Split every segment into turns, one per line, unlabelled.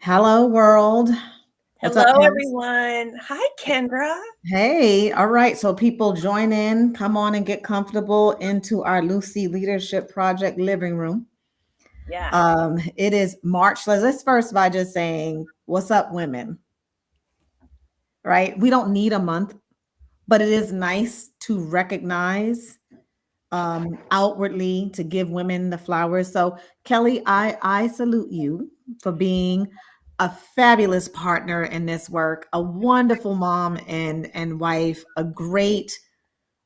Hello, world. What's up,
Hello,
Paris?
everyone. Hi, Kendra.
Hey, all right. So, people join in, come on and get comfortable into our Lucy Leadership Project living room.
Yeah.
It is March. Let's first by just saying, what's up, women? Right? We don't need a month, but it is nice to recognize outwardly to give women the flowers. So, Kelly, I salute you for being a fabulous partner in this work, a wonderful mom and wife, a great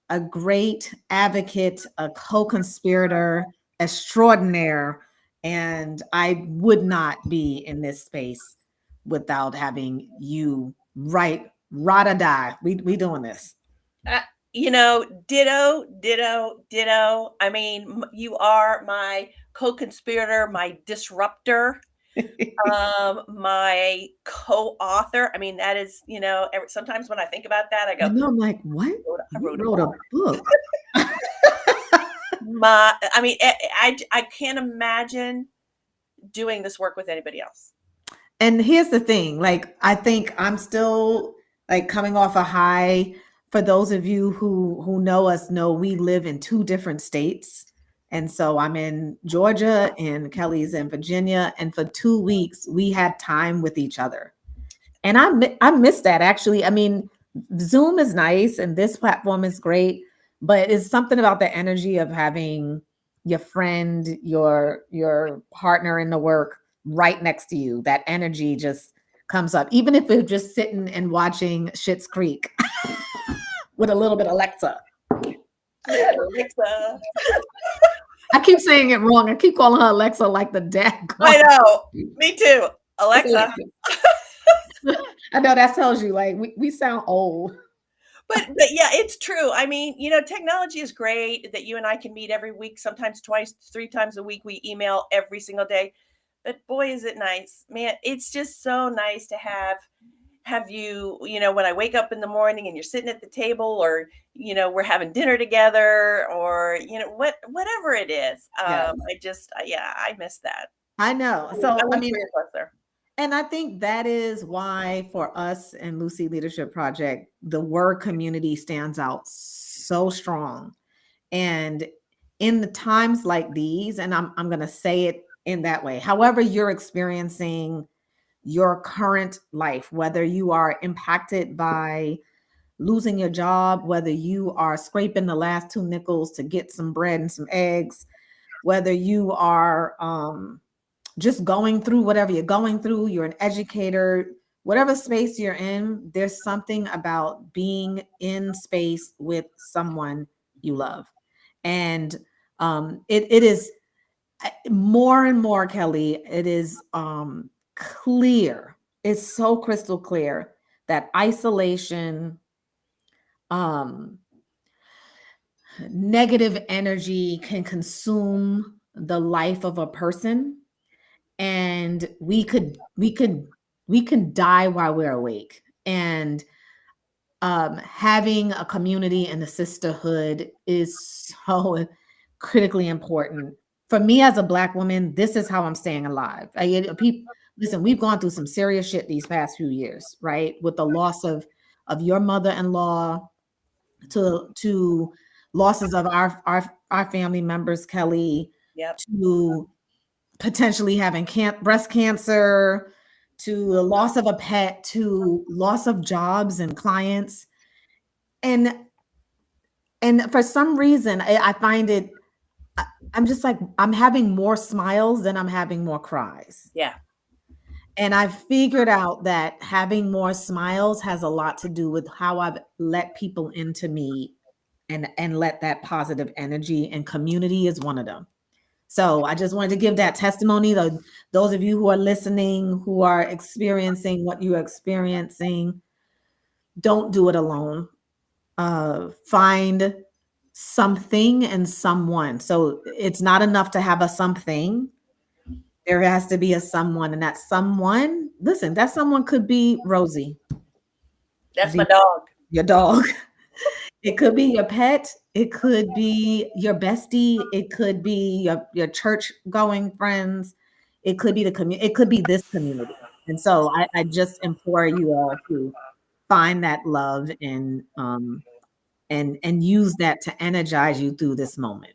advocate, a co-conspirator extraordinaire, and I would not be in this space without having you right ride or die. We doing this.
Uh, ditto, ditto, ditto. I mean, you are my co-conspirator, my disruptor, my co-author. I mean, that is, sometimes when I think about that, I
I
go,
know, I'm like, what?
I
You
wrote a
wrote a
book.
book.
I mean, I can't imagine doing this work with anybody else.
And here's the thing, like I think I'm still like coming off a high. For those of you who know us know we live in two different states. And so I'm in Georgia and Kelly's in Virginia, and for 2 weeks we had time with each other. And I miss that actually. I mean, Zoom is nice and this platform is great, but it's something about the energy of having your friend, your partner in the work right next to you. That energy just comes up, even if it's just sitting and watching Schitt's Creek with a little bit of Alexa.
Alexa.
I keep saying it wrong. I keep calling her Alexa like the dad.
I know. Me too. Alexa.
I know that tells you like we sound old.
But yeah, it's true. I mean, technology is great that you and I can meet every week, sometimes twice, 3 times a week. We email every single day. But boy, is it nice. Man, it's just so nice to have you, when I wake up in the morning and you're sitting at the table, or we're having dinner together, or whatever it is.
Yeah,
Yeah, I miss that.
I know.
I
So I
went
mean,
through your plus there.
and I think that is why for us in Lucy Leadership Project, the word community stands out so strong. And in the times like these, and I'm going to say it in that way, however you're experiencing your current life, whether you are impacted by losing your job, whether you are scraping the last 2 nickels to get some bread and some eggs, whether you are just going through whatever you're going through, you're an educator, whatever space you're in, there's something about being in space with someone you love. And it is more and more, Kelly, it is clear, it's so crystal clear that isolation, um, negative energy can consume the life of a person, and we can die while we're awake. And having a community and a sisterhood is so critically important. For me as a Black woman, this is how I'm staying alive. People, listen, we've gone through some serious shit these past few years, right? With the loss of your mother-in-law, to losses of our family members, Kelly,
Yep.
to potentially having breast cancer, to the loss of a pet, to loss of jobs and clients. And and for some reason I find it, I'm just like, I'm having more smiles than I'm having more cries.
Yeah.
And I've figured out that having more smiles has a lot to do with how I've let people into me, and let that positive energy, and community is one of them. So I just wanted to give that testimony. Those of you who are listening, who are experiencing what you're experiencing, don't do it alone. Find something and someone. So it's not enough to have a something. There has to be a someone, and that someone, listen, that someone could be Rosie,
That's my
the
dog.
your dog. It could be your pet. It could be your bestie. It could be your church going friends. It could be the community. It could be this community. And so I just implore you all to find that love and use that to energize you through this moment.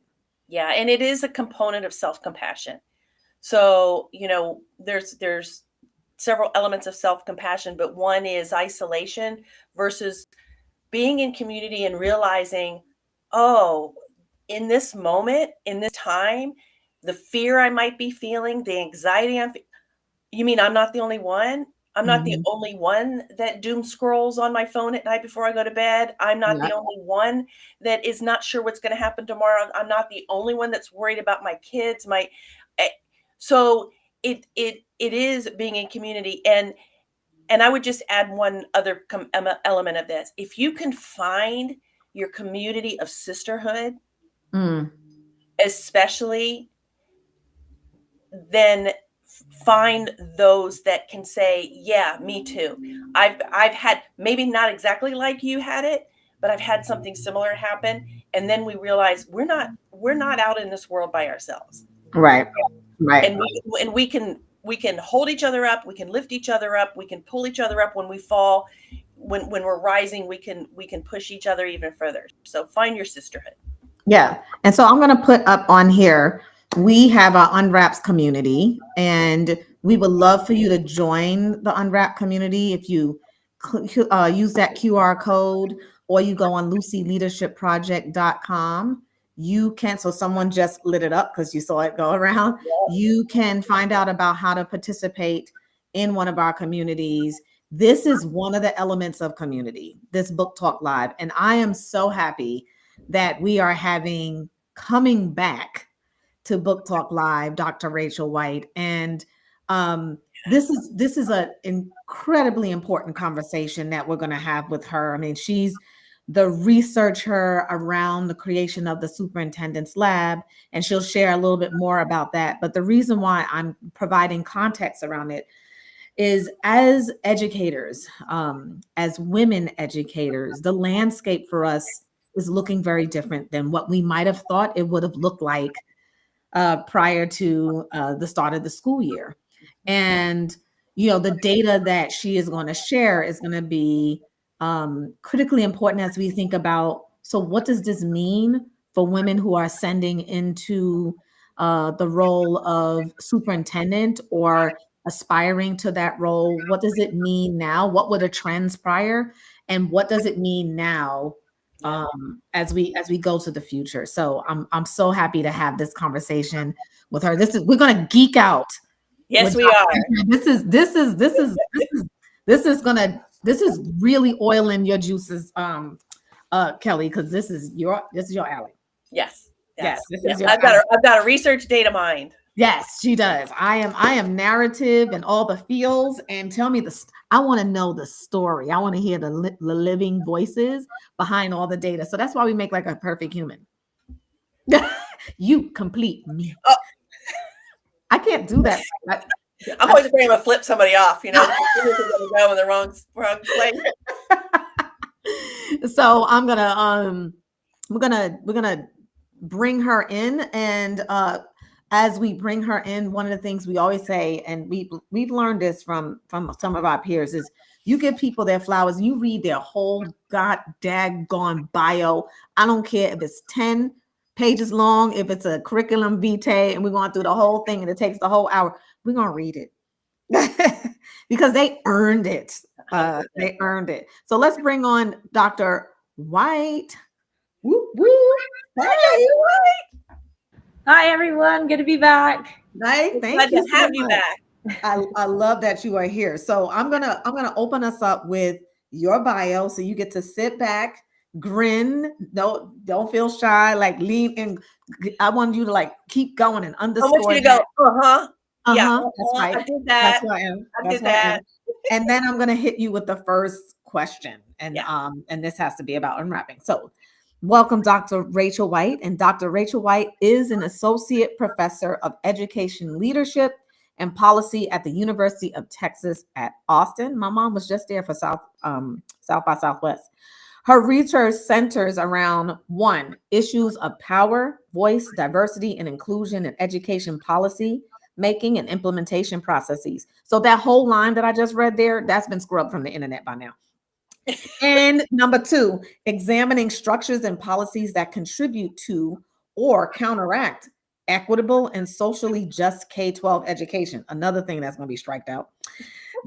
Yeah, and it is a component of self-compassion. So, there's several elements of self-compassion, but one is isolation versus being in community and realizing, oh, in this moment, in this time, the fear I might be feeling, the anxiety you mean I'm not the only one? I'm not the
Mhm.
only one that doom scrolls on my phone at night before I go to bed. I'm not
Yeah.
the only one that is not sure what's going to happen tomorrow. I'm not the only one that's worried about my kids. Eh, so it is being in community, and I would just add one other element of this. If you can find your community of sisterhood,
Mm.
especially, then find those that can say, yeah, me too. I've had, maybe not exactly like you had it, but I've had something similar happen, and then we realize we're not out in this world by ourselves.
Right. Right.
And we can hold each other up, we can lift each other up, we can pull each other up when we fall. When we're rising, we can push each other even further. So find your sisterhood.
Yeah. And so I'm going to put up on here, we have our Unwraps community, and we would love for you to join the Unwrap community. If you use that QR code or you go on lucyleadershipproject.com, you can, so someone just lit it up because you saw it go around. You can find out about how to participate in one of our communities. This is one of the elements of community, this Book Talk Live. And I am so happy that we are having coming back to Book Talk Live, Dr. Rachel White. And this is an incredibly important conversation that we're going to have with her. I mean, she's the researcher around the creation of the superintendent's lab, and she'll share a little bit more about that. But the reason why I'm providing context around it is, as educators, as women educators, the landscape for us is looking very different than what we might have thought it would have looked like prior to the start of the school year. And, the data that she is going to share is going to be critically important as we think about, so what does this mean for women who are ascending into the role of superintendent or aspiring to that role? What does it mean now? What were the trends prior? And what does it mean now
Yeah.
as we go to the future? So I'm so happy to have this conversation with her. We're gonna geek out
Yes,
with
we are.
Dr. This is really oiling your juices, Kelly, because this is your alley.
Yes.
Yes,
Yes.
this
Yeah.
is your
I've got
alley.
a research data mind.
Yes, she does. I am narrative and all the feels, and tell me I want to know the story. I want to hear the living voices behind all the data. So that's why we make like a perfect human. You complete me.
Oh,
I can't do that.
I'm
I-
always afraid I'm gonna flip somebody off. The fingers are gonna go in the wrong place.
so we're gonna bring her in, and as we bring her in, one of the things we always say, and we've learned this from some of our peers, is you give people their flowers, you read their whole god daggone bio. I don't care if it's 10 pages long, if it's a curriculum vitae and we're going through the whole thing and it takes the whole hour, we're going to read it. Because they earned it. They earned it. So let's bring on Dr. White. Whoop, whoop. Hey,
Hi, everyone. Good to be back.
Hey,
We're
thank
glad
you
to
so
have you
much.
back.
I love that you are here. So I'm gonna open us up with your bio, so you get to sit back, grin, don't feel shy, like lean in. I want you to like keep going and
I want you
underscore
to go,
that.
uh-huh. Yeah,
That's
uh-huh.
right.
I did
That's
that.
who I am.
I
That's
did
who I am.
that.
And then I'm gonna hit you with the first question.
Yeah.
And this has to be about unwrapping. So welcome, Dr. Rachel White. And Dr. Rachel White is an associate professor of education leadership and policy at the University of Texas at Austin. My mom was just there for South by Southwest. Her research centers around one, issues of power, voice, diversity, and inclusion in education policy, making, and implementation processes. So that whole line that I just read there, that's been scrubbed from the internet by now. And number 2, examining structures and policies that contribute to or counteract equitable and socially just K-12 education. Another thing that's going to be striked out.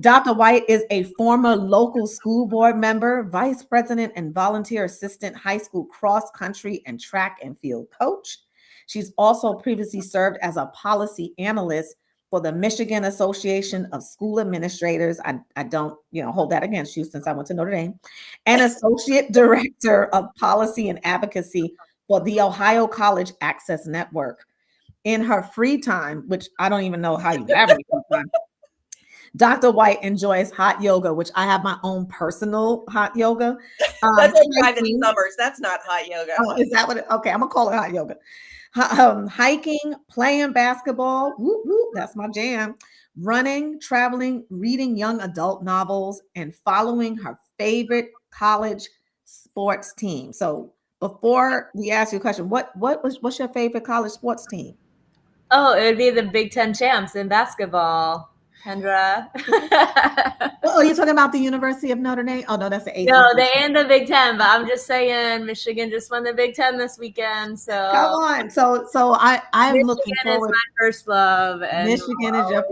Dr. White is a former local school board member, vice president, and volunteer assistant high school cross country and track and field coach. She's also previously served as a policy analyst for the Michigan Association of School Administrators. I don't, hold that against you since I went to Notre Dame. And associate director of policy and advocacy for the Ohio College Access Network. In her free time, which I don't even know how you have any free time, Dr. White enjoys hot yoga, which I have my own personal hot yoga.
That's like private summers. That's not hot yoga.
Oh, is that what okay, I'm going to call it hot yoga. Hiking, playing basketball, whoop, whoop, that's my jam. Running, traveling, reading young adult novels, and following her favorite college sports team. So before we ask you a question, what's your favorite college sports team?
Oh, it would be the Big Ten champs in basketball. Kendra.
Oh, you're talking about the University of Notre Dame? Oh, no, that's the ACC.
No, they and the Big Ten, but I'm just saying Michigan just won the Big Ten this weekend. So
come on. So I'm looking forward.
Michigan is my first love. And
Michigan is your,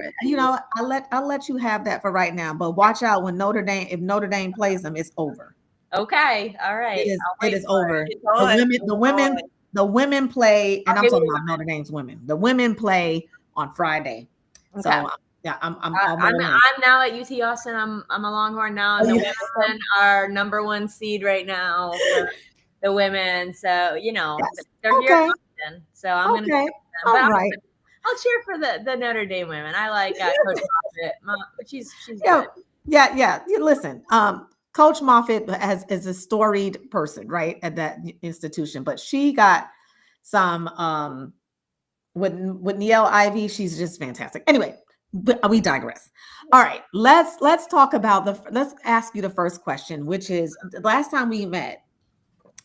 I'll let you have that for right now, but watch out when if Notre Dame plays them, it's over.
Okay. All right.
It is over. The women play, and I'm talking about Notre Dame's women. The women play on Friday. Okay. So yeah, I'm
now at UT Austin. I'm a Longhorn now, and the women are number 1 seed right now for the women. So they're here in Austin. So I'm going to.
All right.
I'll cheer for the Notre Dame women. I like Coach Moffitt. She's good.
Yeah. Listen, Coach Moffitt is a storied person, right, at that institution, but she got some with Niele Ivy. She's just fantastic. Anyway. But we digress. All right, let's talk about let's ask you the first question, which is the last time we met,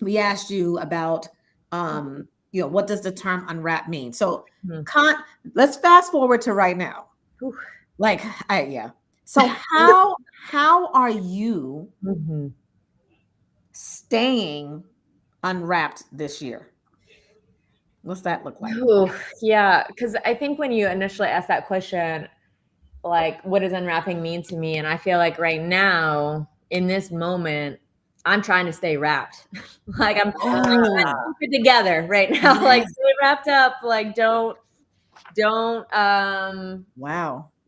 we asked you about what does the term unwrap mean? So let's fast forward to right now. So how are you staying unwrapped this year? What's that look like?
Ooh, yeah, because I think when you initially asked that question, like, what does unwrapping mean to me? And I feel like right now, in this moment, I'm trying to stay wrapped. Like I'm trying to keep it together right now. Yes. Like stay wrapped up. Like don't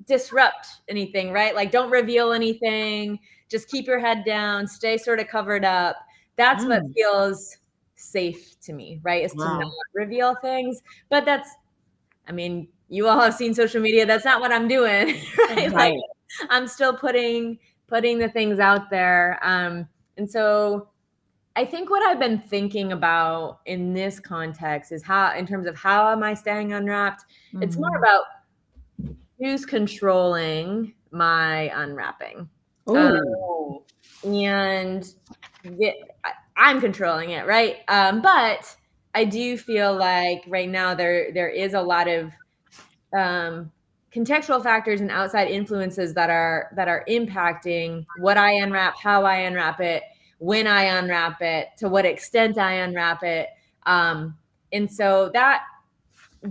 disrupt anything, right? Like don't reveal anything. Just keep your head down. Stay sort of covered up. That's what feels safe to me, right? Is to not reveal things. But you all have seen social media. That's not what I'm doing, right? Like I'm still putting the things out there. And so I think what I've been thinking about in this context is in terms of how am I staying unwrapped? It's more about who's controlling my unwrapping. And I'm controlling it, right? But I do feel like right now there is a lot of contextual factors and outside influences that are impacting what I unwrap, how I unwrap it, when I unwrap it, to what extent I unwrap it. And so that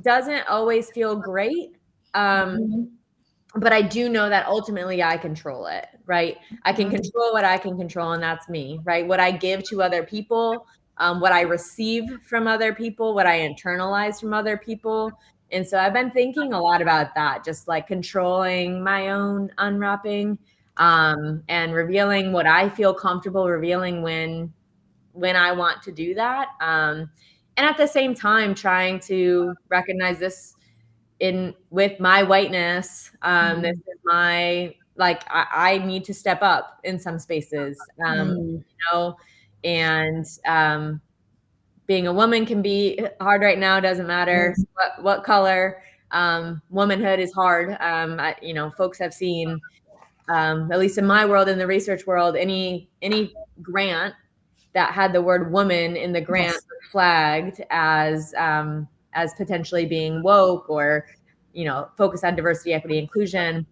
doesn't always feel great. But I do know that ultimately I control it, right? I can control what I can control, and that's me, right? What I give to other people, what I receive from other people, what I internalize from other people. And so I've been thinking a lot about that, just like controlling my own unwrapping, and revealing what I feel comfortable revealing when I want to do that. And at the same time, trying to recognize this with my whiteness. This is my, I need to step up in some spaces, and being a woman can be hard right now. Doesn't matter what color. Womanhood is hard. Folks have seen, at least in my world, in the research world, any grant that had the word woman in the grant flagged as potentially being woke or focus on diversity, equity, inclusion.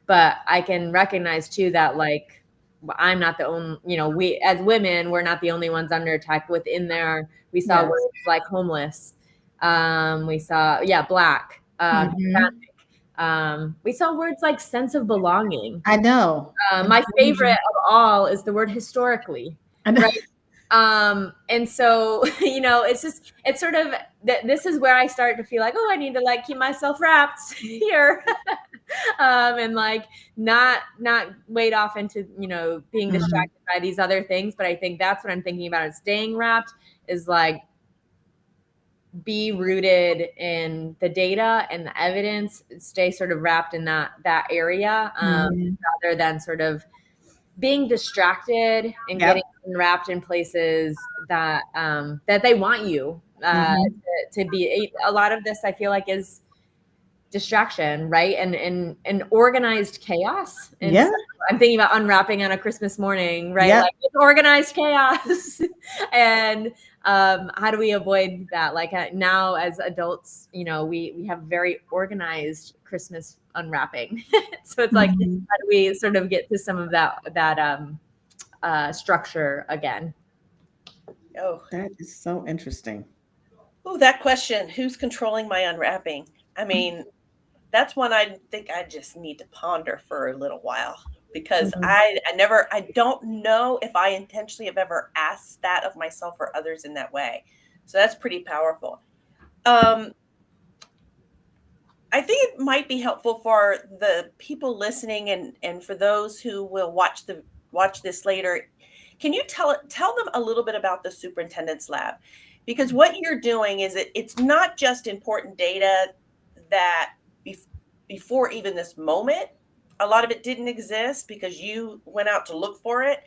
But I can recognize too that like I'm not the only, we as women, we're not the only ones under attack. Within there, we saw
Yes.
words like homeless. We saw, Black,
Mhm.
we saw words like sense of belonging.
I know.
My favorite of all is the word historically,
I know.
right? And so, it's sort of, this is where I start to feel like, oh, I need to like keep myself wrapped here. And like not wade off into, being distracted by these other things. But I think that's what I'm thinking about, is staying wrapped is like, be rooted in the data and the evidence, stay sort of wrapped in that area, rather than sort of being distracted and getting wrapped in places that that they want you to be. A lot of this I feel like is distraction, right? And organized chaos. And so I'm thinking about unwrapping on a Christmas morning, right? Like it's organized chaos. And how do we avoid that? Like now as adults, we have very organized Christmas unwrapping. So it's like, how do we sort of get to some of that structure again?
Oh,
that is so interesting.
Oh, that question, who's controlling my unwrapping? I mean, that's one I think I just need to ponder for a little while, because I don't know if I intentionally have ever asked that of myself or others in that way. So that's pretty powerful. I think it might be helpful for the people listening and for those who will watch this later. Can you tell them a little bit about the superintendent's lab? Because what you're doing is it's not just important data that before even this moment, a lot of it didn't exist because you went out to look for it.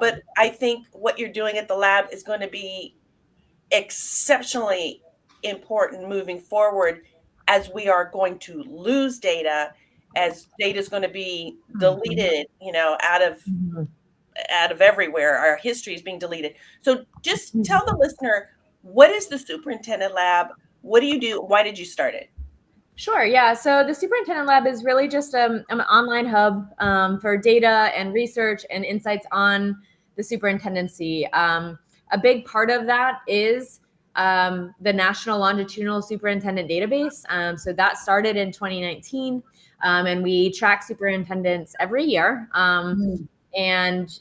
But I think what you're doing at the lab is going to be exceptionally important moving forward, as we are going to lose data, as data is going to be deleted, out of everywhere. Our history is being deleted. So just tell the listener, what is the Superintendent Lab? What do you do? Why did you start it?
Sure. Yeah. So the Superintendent Lab is really just an online hub for data and research and insights on the superintendency. A big part of that is the National Longitudinal Superintendent Database. So that started in 2019, and we track superintendents every year. And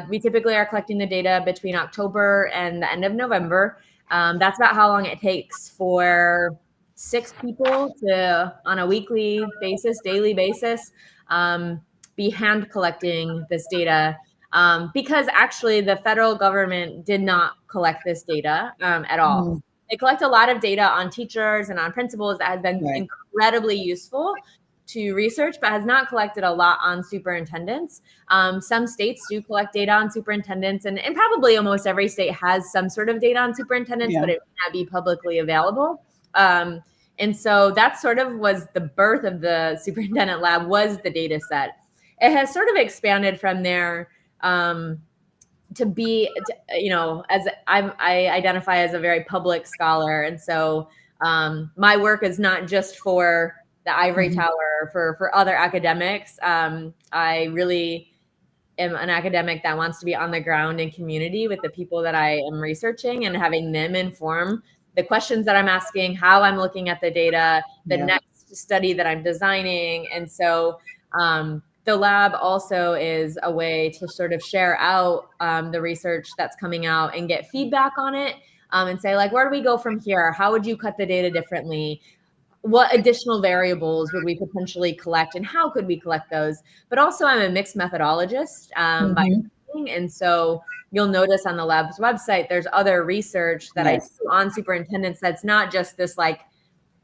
we typically are collecting the data between October and the end of November. That's about how long it takes for 6 people to, on a weekly basis, daily basis, be hand collecting this data. Because actually the federal government did not collect this data at all. They collect a lot of data on teachers and on principals that has been incredibly useful to research, but has not collected a lot on superintendents. Some states do collect data on superintendents, and probably almost every state has some sort of data on superintendents, but it may not be publicly available. And so that sort of was the birth of the Superintendent Lab, was the data set. It has sort of expanded from there to be, as I identify as a very public scholar. And so my work is not just for the ivory tower, for other academics. I really am an academic that wants to be on the ground in community with the people that I am researching, and having them inform the questions that I'm asking, how I'm looking at the data, the next study that I'm designing. And so the lab also is a way to sort of share out the research that's coming out and get feedback on it, and say, like, where do we go from here? How would you cut the data differently? What additional variables would we potentially collect, and how could we collect those? But also I'm a mixed methodologist by training, and so you'll notice on the lab's website, there's other research that I do on superintendents that's not just this, like,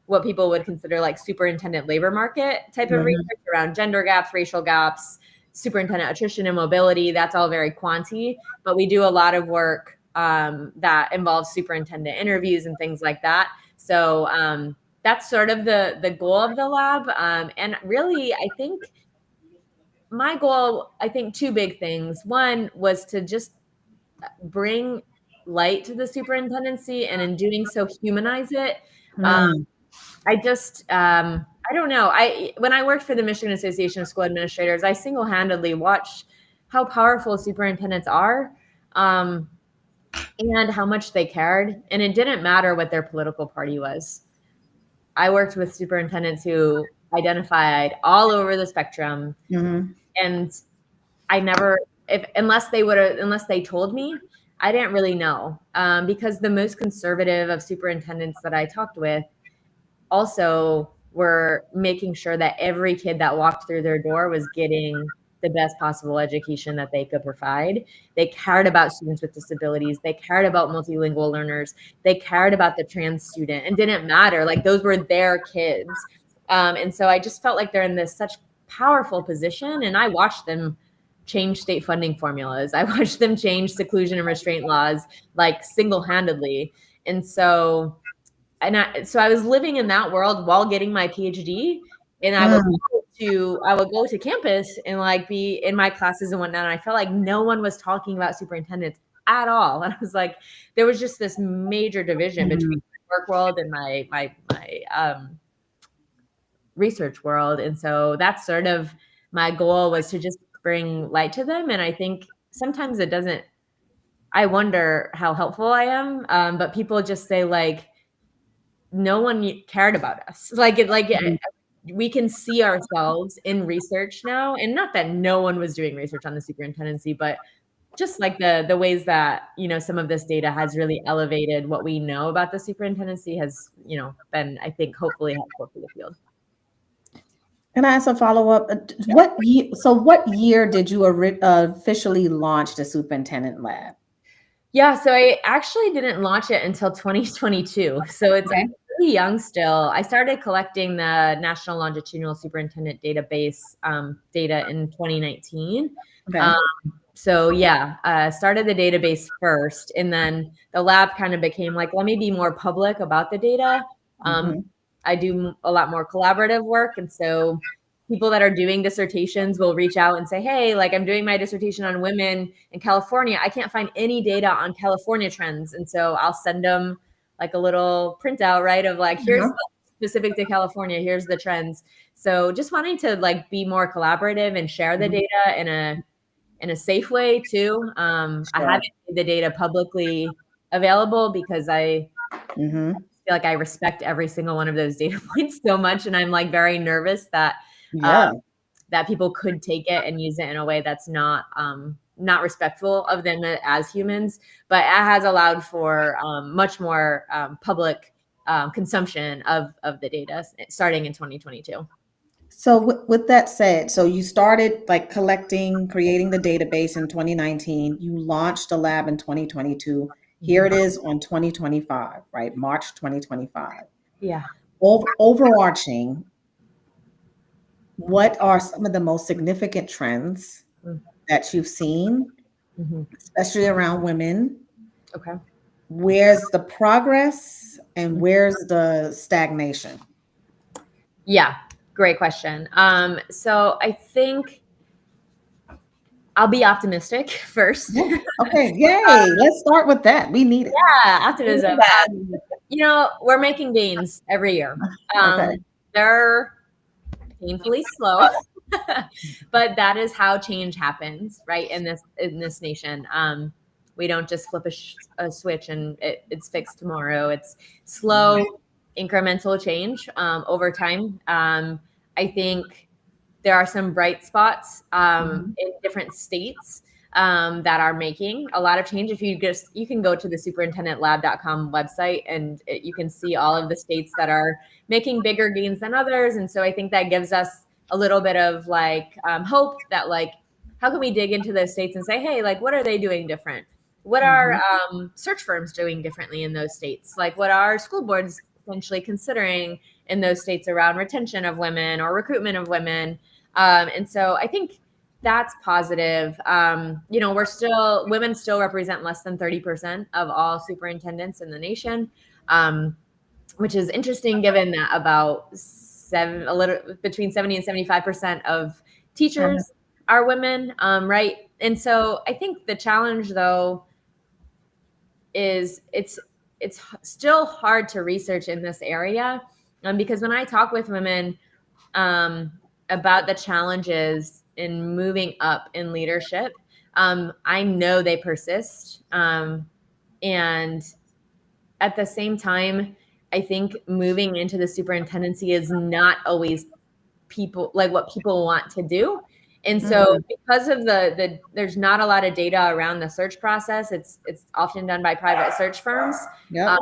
what people would consider like superintendent labor market type of research around gender gaps, racial gaps, superintendent attrition and mobility. That's all very quantity, but we do a lot of work that involves superintendent interviews and things like that. So that's sort of the goal of the lab. And really, I think my goal, 2 big things. One was to just bring light to the superintendency, and in doing so, humanize it. I just, I don't know. When I worked for the Michigan Association of School Administrators, I single-handedly watched how powerful superintendents are, and how much they cared. And it didn't matter what their political party was. I worked with superintendents who identified all over the spectrum, and I never, unless they told me, I didn't really know, because the most conservative of superintendents that I talked with also were making sure that every kid that walked through their door was getting the best possible education that they could provide. They cared about students with disabilities. They cared about multilingual learners. They cared about the trans student. It didn't matter. Like, those were their kids. And so I just felt like they're in this such powerful position. And I watched them change state funding formulas. I watched them change seclusion and restraint laws, like, single-handedly. And so I was living in that world while getting my PhD, and I would go to campus and, like, be in my classes and whatnot. And I felt like no one was talking about superintendents at all. And I was like, there was just this major division between my work world and my research world. And so that's sort of my goal, was to just bring light to them. And I think sometimes it doesn't, I wonder how helpful I am. But people just say, like, no one cared about us. We can see ourselves in research now, and not that no one was doing research on the superintendency, but just like the ways that, some of this data has really elevated what we know about the superintendency has, been, I think, hopefully helpful for the field.
Can I ask a follow-up? What year did you officially launch the superintendent lab?
Yeah, so I actually didn't launch it until 2022. So it's pretty young still. I started collecting the National Longitudinal Superintendent Database data in 2019.
Okay.
Started the database first, and then the lab kind of became like, let me be more public about the data. I do a lot more collaborative work, and so people that are doing dissertations will reach out and say, hey, like, I'm doing my dissertation on women in California. I can't find any data on California trends. And so I'll send them, like, a little printout, right, of, like, here's specific to California, here's the trends. So just wanting to, like, be more collaborative and share the data in a safe way too. I haven't made the data publicly available because I feel like I respect every single one of those data points so much. And I'm, like, very nervous that that people could take it and use it in a way that's not respectful of them as humans. But it has allowed for much more public consumption of the data starting in 2022.
So with that said, so you started, like, creating the database in 2019. You launched the lab in 2022. Here it is on 2025, right? March 2025.
Yeah.
Overarching, what are some of the most significant trends that you've seen, especially around women?
Okay.
Where's the progress and where's the stagnation?
Yeah, great question. So I think I'll be optimistic first.
Okay, yay. Let's start with that. We need it.
Yeah, optimism. We're making gains every year. They're painfully slow, but that is how change happens, right? In this nation. We don't just flip a switch and it's fixed tomorrow. It's slow, incremental change over time. I think there are some bright spots in different states that are making a lot of change. If you can go to the superintendentlab.com website and you can see all of the states that are making bigger gains than others. And so I think that gives us a little bit of, like, hope that, like, how can we dig into those states and say, hey, like, what are they doing different? What are search firms doing differently in those states? Like, what are school boards potentially considering in those states around retention of women or recruitment of women? And so I think that's positive. Women still represent less than 30% of all superintendents in the nation, which is interesting given that about between 70 and 75% of teachers are women, right? And so I think the challenge, though, is it's still hard to research in this area Because when I talk with women about the challenges in moving up in leadership, I know they persist. And at the same time, I think moving into the superintendency is not always what people want to do. And so because of the there's not a lot of data around the search process, it's often done by private search firms.
Yep.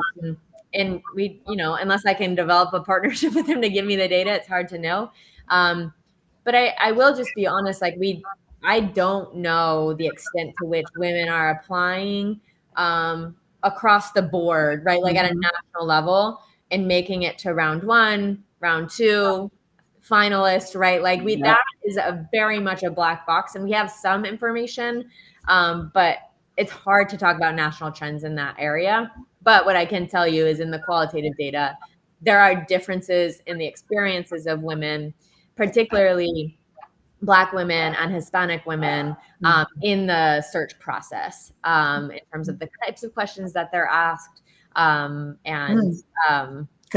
And we, unless I can develop a partnership with them to give me the data, it's hard to know. But I will just be honest, I don't know the extent to which women are applying across the board, right? Like at a national level and making it to round 1, round 2, finalist, right? Like that is very much a black box, and we have some information, but it's hard to talk about national trends in that area. But what I can tell you is in the qualitative data, there are differences in the experiences of women, particularly Black women and Hispanic women, in the search process, in terms of the types of questions that they're asked.
Can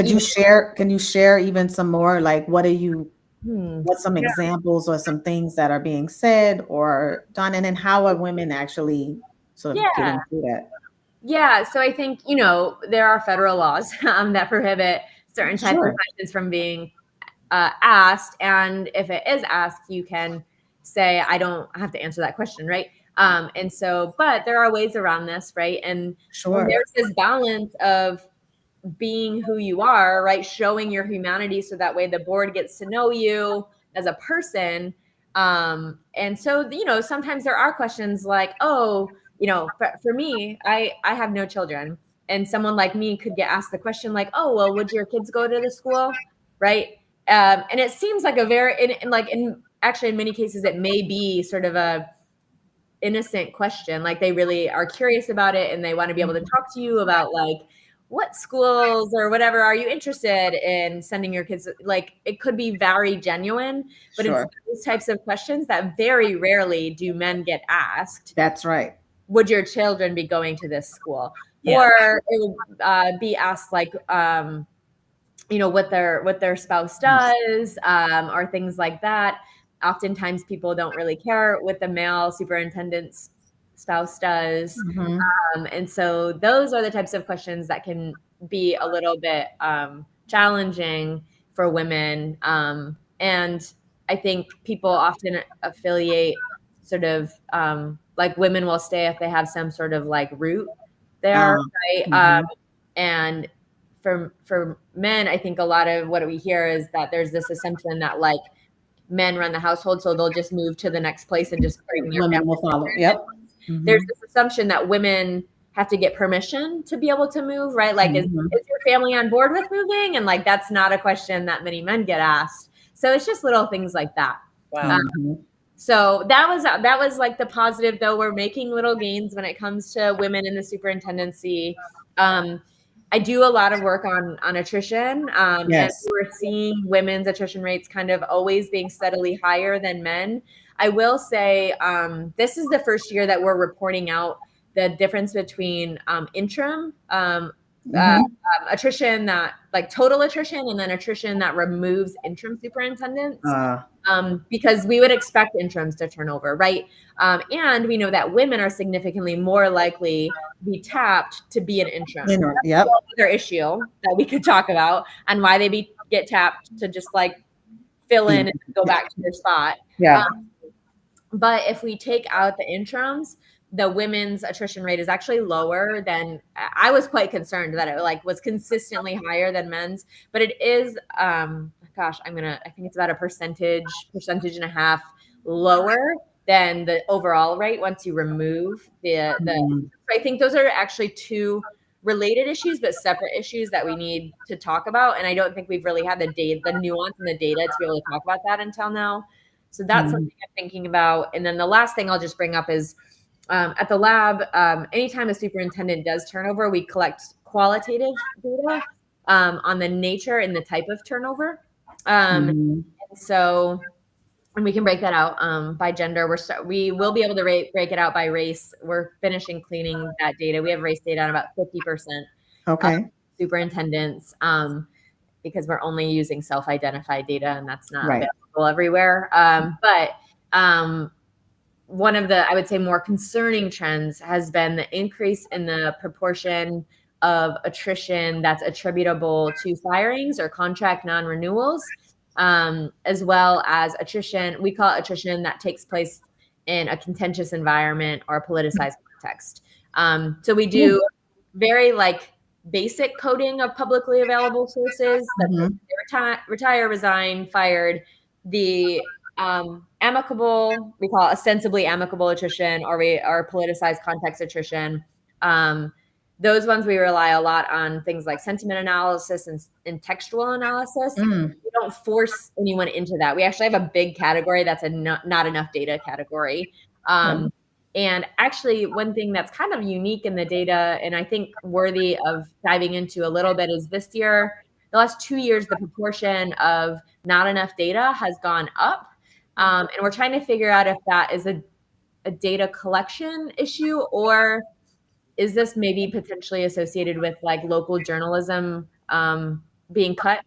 you share even some more? Like, what's some examples or some things that are being said or done? And then how are women actually sort of getting through that?
Yeah. So I think, there are federal laws that prohibit certain types of questions from being asked. And if it is asked, you can say, I don't have to answer that question, right? But there are ways around this, right? And there's this balance of being who you are, right? Showing your humanity so that way the board gets to know you as a person. And so, sometimes there are questions like, oh, for me, I have no children. And someone like me could get asked the question like, oh, well, would your kids go to the school? Right. And it seems like actually in many cases, it may be sort of a innocent question. Like they really are curious about it and they want to be able to talk to you about like, what schools or whatever are you interested in sending your kids? Like it could be very genuine, but it's those types of questions that very rarely do men get asked.
That's right.
Would your children be going to this school? Yeah. Or it would be asked like, what their spouse does, or things like that. Oftentimes people don't really care what the male superintendent's spouse does. And so those are the types of questions that can be a little bit challenging for women. And I think people often affiliate sort of like women will stay if they have some sort of like root there, right? And for men, I think a lot of what we hear is that there's this assumption that like men run the household, so they'll just move to the next place and just bring their
women will follow. Yep.
There's this assumption that women have to get permission to be able to move, right? Like, is your family on board with moving? And like, that's not a question that many men get asked. So it's just little things like that.
Wow.
So that was like the positive, though. We're making little gains when it comes to women in the superintendency. I do a lot of work on attrition, and we're seeing women's attrition rates kind of always being steadily higher than men. I will say this is the first year that we're reporting out the difference between interim attrition, that like total attrition, and then attrition that removes interim superintendents. Because we would expect interims to turn over, right? And we know that women are significantly more likely to be tapped to be an interim.
Yep.
Another issue that we could talk about, and why they get tapped to just like fill in and go back to their spot.
Yeah.
But if we take out the interims, the women's attrition rate is actually lower than, I was quite concerned that it like was consistently higher than men's, but it is, I think it's about a percentage and a half lower than the overall rate once you remove the I think those are actually two related issues, but separate issues that we need to talk about. And I don't think we've really had the nuance in the data to be able to talk about that until now. So that's something I'm thinking about. And then the last thing I'll just bring up is at the lab, anytime a superintendent does turnover, we collect qualitative data on the nature and the type of turnover. And we can break that out by gender. We will be able to break it out by race. We're finishing cleaning that data. We have race data on about 50%.
Okay.
Superintendents. because we're only using self-identified data, and that's not
Right.
available everywhere. But one of the, I would say, more concerning trends has been the increase in the proportion of attrition that's attributable to firings or contract non-renewals, as well as attrition. We call it attrition that takes place in a contentious environment or a politicized context. So we do very like basic coding of publicly available sources, such as retire, resign, fired. The amicable, we call it ostensibly amicable attrition, or politicized context attrition. Those ones we rely a lot on things like sentiment analysis and textual analysis. We don't force anyone into that. We actually have a big category that's a not enough data category. And actually, one thing that's kind of unique in the data, and I think worthy of diving into a little bit, is this year, the last 2 years, the proportion of not enough data has gone up. And we're trying to figure out if that is a data collection issue, or is this maybe potentially associated with like local journalism being cut,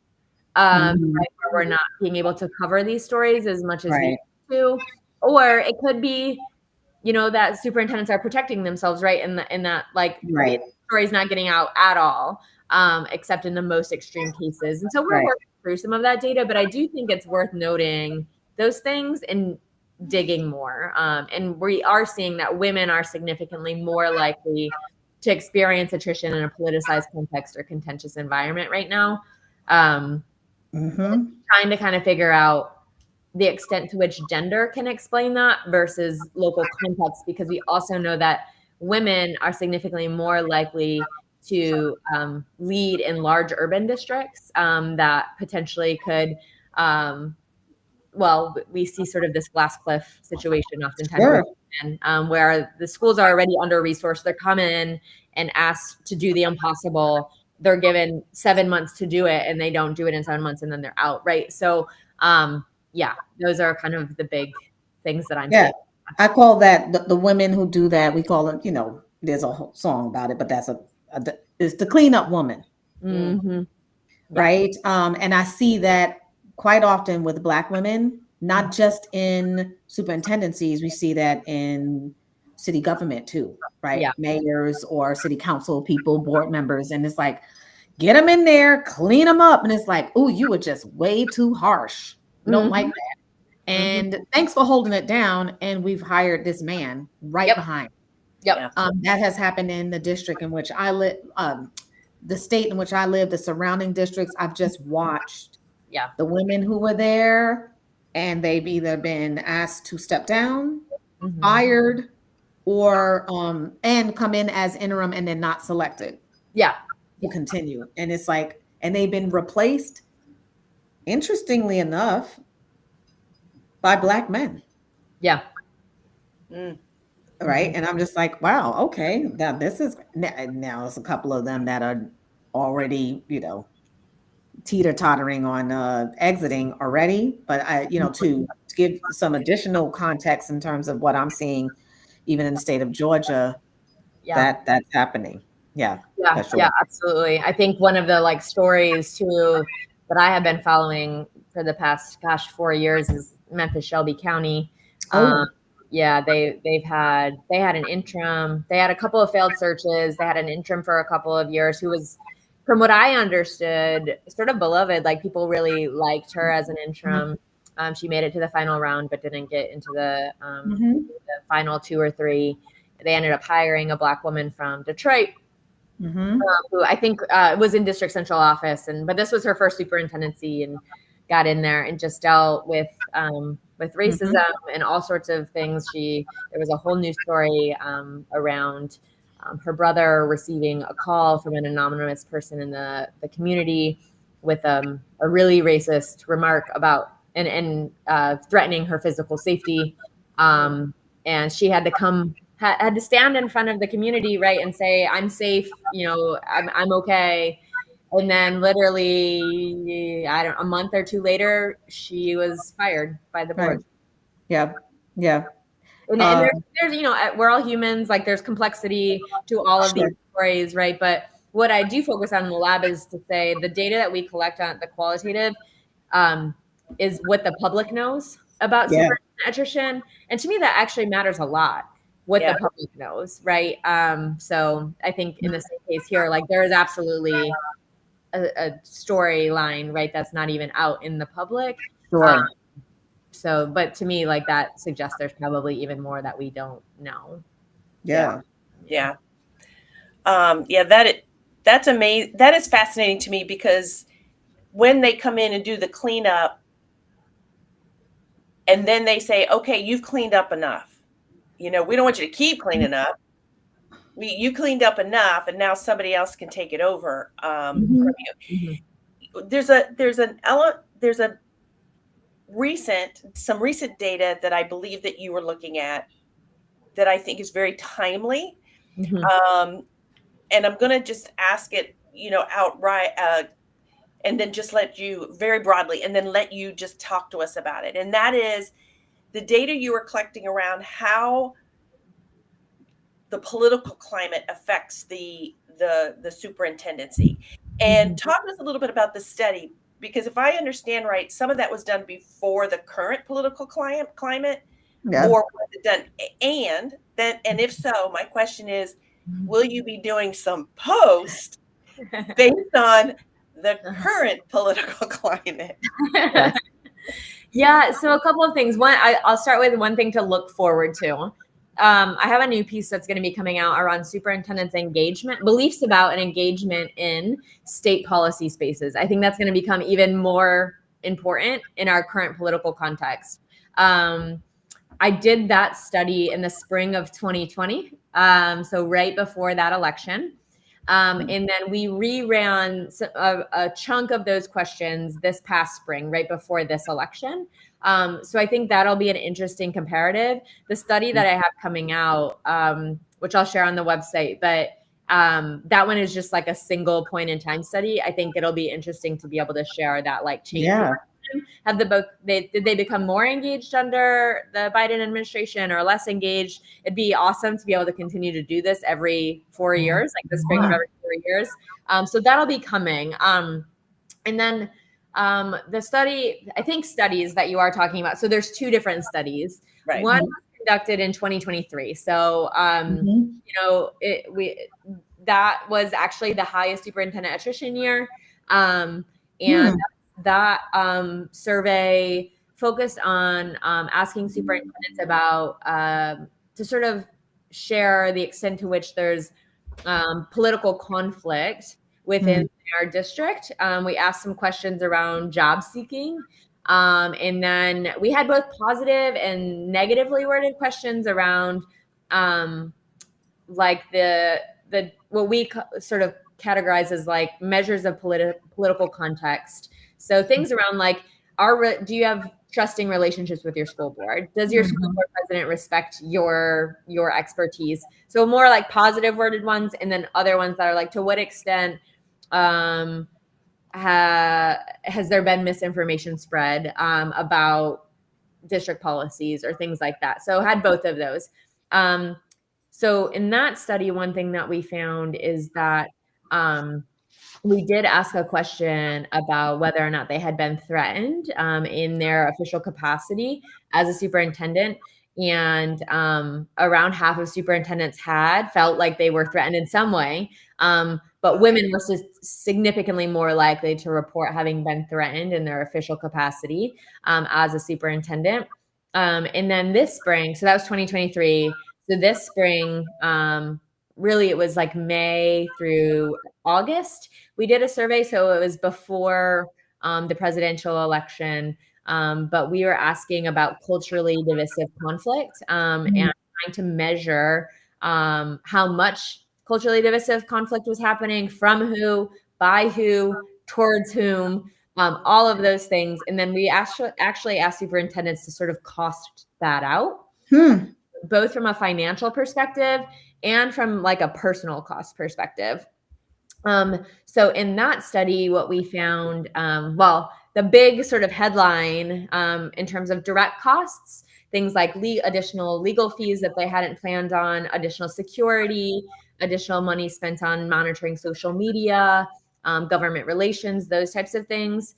right, where we're not being able to cover these stories as much as we used to, or it could be, you know, that superintendents are protecting themselves, right, in that like story's not getting out at all, except in the most extreme cases. And so we're working through some of that data, but I do think it's worth noting those things and digging more. And we are seeing that women are significantly more likely to experience attrition in a politicized context or contentious environment right now. Trying to kind of figure out the extent to which gender can explain that versus local context, because we also know that women are significantly more likely to lead in large urban districts that potentially could, well, we see sort of this glass cliff situation oftentimes, where the schools are already under-resourced. They're come in and asked to do the impossible. They're given 7 months to do it, and they don't do it in 7 months, and then they're out, right? So, yeah, those are kind of the big things that I'm seeing.
I call that the women who do that. We call it, you know, there's a whole song about it, but that's it's the cleanup woman, right? And I see that quite often with Black women, not just in superintendencies. We see that in city government too, right? Mayors or city council people, board members, and it's like, get them in there, clean them up, and it's like, oh, you were just way too harsh. We don't like that. And thanks for holding it down. And we've hired this man right behind. That has happened in the district in which I live, the state in which I live, the surrounding districts. I've just watched the women who were there, and they've either been asked to step down, fired, or and come in as interim and then not selected. To continue. And it's like, and they've been replaced, interestingly enough, by Black men. Right. And I'm just like, wow, okay. Now this is, now it's a couple of them that are already, you know, teeter-tottering on exiting already. But I, you know, to give some additional context in terms of what I'm seeing, even in the state of Georgia, that's happening. Yeah,
absolutely. I think one of the like stories too that I have been following for the past 4 years is Memphis Shelby County. They had an interim. They had a couple of failed searches. They had an interim for a couple of years who was, from what I understood, sort of beloved. Like people really liked her as an interim. She made it to the final round, but didn't get into the final 2 or 3. They ended up hiring a Black woman from Detroit, who I think was in district central office, but this was her first superintendency, and got in there and just dealt with racism and all sorts of things. There was a whole news story around her brother receiving a call from an anonymous person in the community with a really racist remark about and threatening her physical safety, and she had to stand in front of the community, right, and say, I'm safe, you know, I'm okay. And then literally, a month or 2 later, she was fired by the board.
Yeah.
And there's, you know, we're all humans. Like there's complexity to all of these stories, right? But what I do focus on in the lab is to say the data that we collect on the qualitative is what the public knows about superintendent attrition. And to me, that actually matters a lot, what the public knows, right? So I think in the same case here, like there is absolutely a storyline, right, that's not even out in the public.
Sure.
So, but to me, like that suggests there's probably even more that we don't know.
Yeah.
That's amazing. That is fascinating to me, because when they come in and do the cleanup and then they say, okay, you've cleaned up enough. We don't want you to keep cleaning up. You cleaned up enough, and now somebody else can take it over from you. There's some recent data that I believe that you were looking at that I think is very timely. And I'm going to just ask it, outright, and then just let you very broadly, and then let you just talk to us about it. And that is the data you were collecting around how the political climate affects the superintendency. And talk to us a little bit about the study, because if I understand right, some of that was done before the current political climate, or was it done? And if so, my question is, will you be doing some post based on the current political climate?
Yeah, so a couple of things. One, I'll start with one thing to look forward to. I have a new piece that's going to be coming out around superintendents' engagement, beliefs about and engagement in state policy spaces. I think that's going to become even more important in our current political context. I did that study in the spring of 2020, so right before that election. And then we reran a chunk of those questions this past spring, right before this election. So I think that'll be an interesting comparative. The study that I have coming out, which I'll share on the website, but that one is just like a single point in time study. I think it'll be interesting to be able to share that like change.
Yeah.
Did they become more engaged under the Biden administration or less engaged? It'd be awesome to be able to continue to do this every 4 years, like the spring of every 4 years. So that'll be coming. And then the study, I think studies that you are talking about. So there's two different studies.
Right.
One was conducted in 2023. So, that was actually the highest superintendent attrition year. And that survey focused on asking superintendents about to sort of share the extent to which there's political conflict within our district. We asked some questions around job seeking. And then we had both positive and negatively worded questions around like the what we sort of categorize as like measures of political context. So things around like, do you have trusting relationships with your school board? Does your school board president respect your expertise? So more like positive worded ones, and then other ones that are like, to what extent has there been misinformation spread about district policies or things like that? So had both of those. So in that study, one thing that we found is that we did ask a question about whether or not they had been threatened in their official capacity as a superintendent. And around half of superintendents had felt like they were threatened in some way. But women were significantly more likely to report having been threatened in their official capacity as a superintendent. And then this spring, so that was 2023. So this spring, really it was like May through August, we did a survey. So it was before the presidential election. But we were asking about culturally divisive conflict and trying to measure how much culturally divisive conflict was happening, from who, by who, towards whom, all of those things. And then we actually asked superintendents to sort of cost that out, both from a financial perspective and from like a personal cost perspective. So in that study, what we found, the big sort of headline in terms of direct costs, things like additional legal fees that they hadn't planned on, additional security, additional money spent on monitoring social media, government relations, those types of things.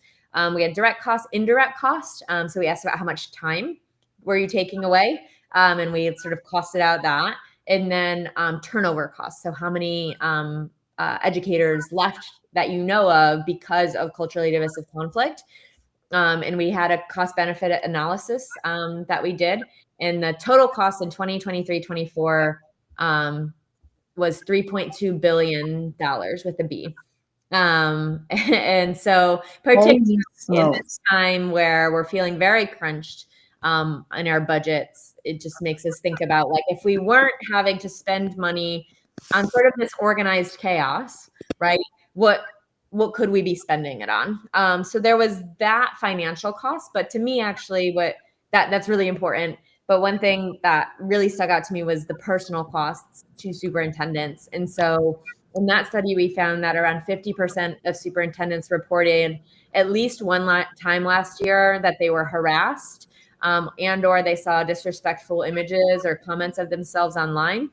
We had direct cost, indirect cost. So we asked about how much time were you taking away? And we had sort of costed out that. And then turnover costs. So how many educators left that you know of because of culturally divisive conflict. And we had a cost benefit analysis that we did. And the total cost in 2023-24 was $3.2 billion with a B. And so particularly in this time where we're feeling very crunched in our budgets, it just makes us think about, like, if we weren't having to spend money on sort of this organized chaos, right? What could we be spending it on? So there was that financial cost, but to me, actually, that's really important. But one thing that really stuck out to me was the personal costs to superintendents. And so in that study, we found that around 50% of superintendents reported at least one time last year that they were harassed and or they saw disrespectful images or comments of themselves online.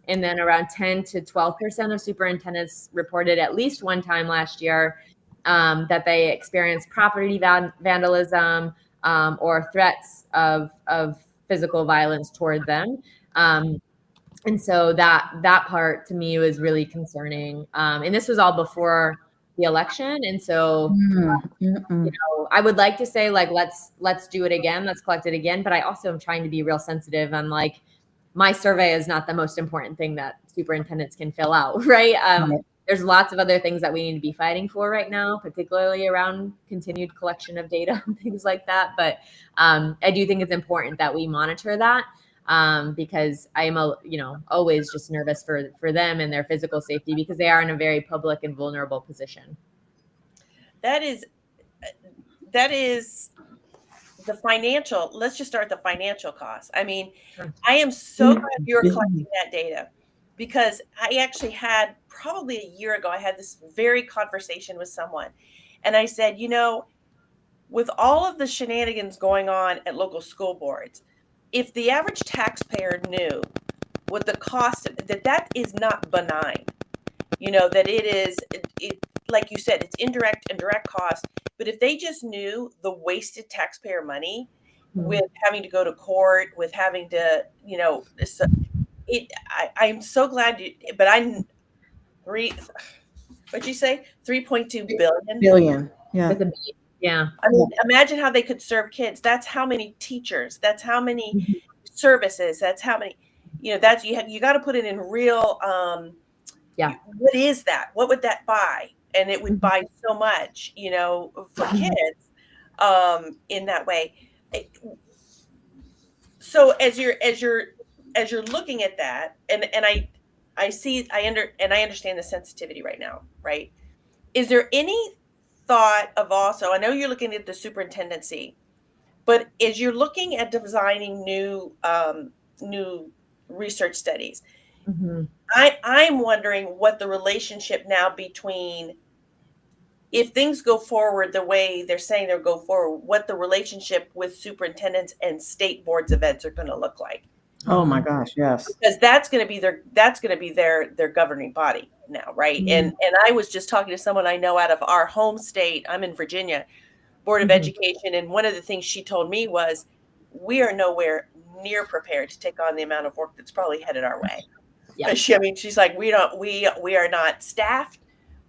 And then around 10 to 12% of superintendents reported at least one time last year that they experienced property vandalism or threats of physical violence toward them. And so that part to me was really concerning. And this was all before the election. And so, you know, I would like to say, like, let's do it again. Let's collect it again. But I also am trying to be real sensitive on, like, my survey is not the most important thing that superintendents can fill out, right? There's lots of other things that we need to be fighting for right now, particularly around continued collection of data and things like that. But I do think it's important that we monitor that because I am, always just nervous for them and their physical safety because they are in a very public and vulnerable position.
That is the financial. Let's just start the financial costs. I mean, I am so glad you're collecting that data because I actually had probably a year ago, I had this very conversation with someone and I said, with all of the shenanigans going on at local school boards, if the average taxpayer knew what the cost, that is not benign, that it is, like you said, it's indirect and direct cost. But if they just knew the wasted taxpayer money with having to go to court, with having to, I'm so glad but what'd you say? 3.2 billion?
Yeah.
Yeah.
I mean, imagine how they could serve kids. That's how many teachers, that's how many services, that's how many, that's, you got to put it in real, what is that? What would that buy? And it would buy so much, for kids, in that way. So as you're looking at that, and I understand the sensitivity right now, right? Is there any thought of also, I know you're looking at the superintendency, but as you're looking at designing new research studies, I'm wondering what the relationship now between, if things go forward the way they're saying they'll go forward, what the relationship with superintendents and state boards of eds are going to look like.
Oh my gosh, yes.
Because that's going to be their governing body now, right? And I was just talking to someone I know out of our home state. I'm in Virginia, Board of Education, and one of the things she told me was, we are nowhere near prepared to take on the amount of work that's probably headed our way. Yeah. She's like, we are not staffed.